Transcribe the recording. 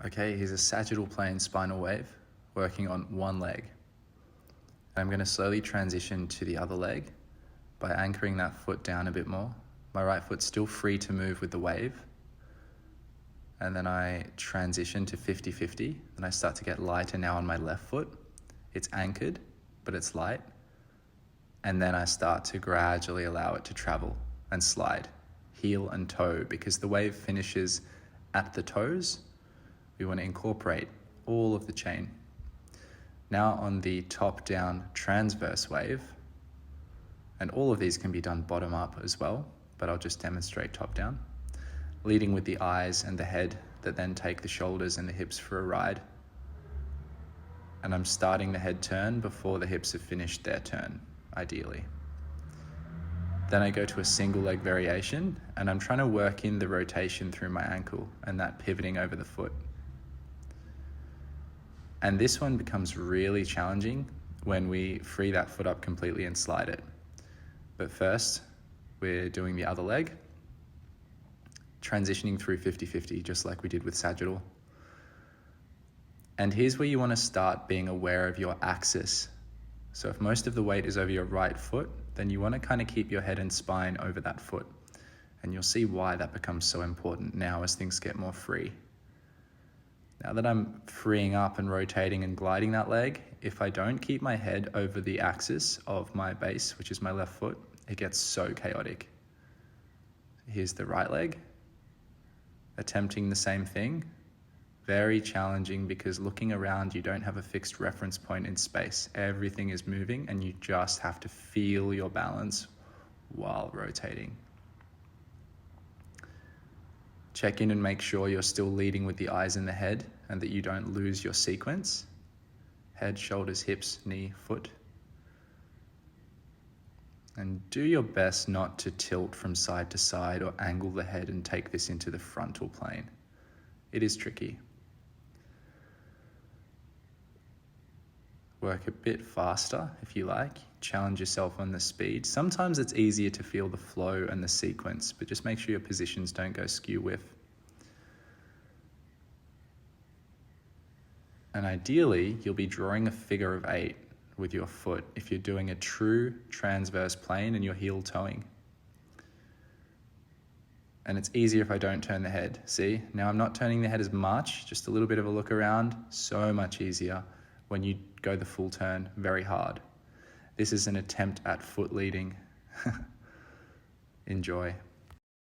Okay, here's a sagittal plane spinal wave working on one leg. I'm going to slowly transition to the other leg by anchoring that foot down a bit more. My right foot's still free to move with the wave. And then I transition to 50-50. Then I start to get lighter now on my left foot. It's anchored, but it's light. And then I start to gradually allow it to travel and slide, heel and toe, because the wave finishes at the toes. We want to incorporate all of the chain. Now on the top-down transverse wave, and all of these can be done bottom-up as well, but I'll just demonstrate top-down, leading with the eyes and the head that then take the shoulders and the hips for a ride. And I'm starting the head turn before the hips have finished their turn, ideally. Then I go to a single leg variation, and I'm trying to work in the rotation through my ankle and that pivoting over the foot. And this one becomes really challenging when we free that foot up completely and slide it. But first, we're doing the other leg, transitioning through 50-50, just like we did with sagittal. And here's where you want to start being aware of your axis. So if most of the weight is over your right foot, then you want to kind of keep your head and spine over that foot. And you'll see why that becomes so important now as things get more free. Now that I'm freeing up and rotating and gliding that leg, if I don't keep my head over the axis of my base, which is my left foot, it gets so chaotic. Here's the right leg, attempting the same thing. Very challenging because looking around, you don't have a fixed reference point in space. Everything is moving and you just have to feel your balance while rotating. Check in and make sure you're still leading with the eyes and the head and that you don't lose your sequence. Head, shoulders, hips, knee, foot. And do your best not to tilt from side to side or angle the head and take this into the frontal plane. It is tricky. Work a bit faster if you like. Challenge yourself on the speed. Sometimes it's easier to feel the flow and the sequence, but just make sure your positions don't go skew-whiff. And ideally, you'll be drawing a figure of 8 with your foot if you're doing a true transverse plane and you're heel toeing. And it's easier if I don't turn the head. See, now I'm not turning the head as much, just a little bit of a look around. So much easier when you go the full turn, very hard. This is an attempt at foot leading. Enjoy.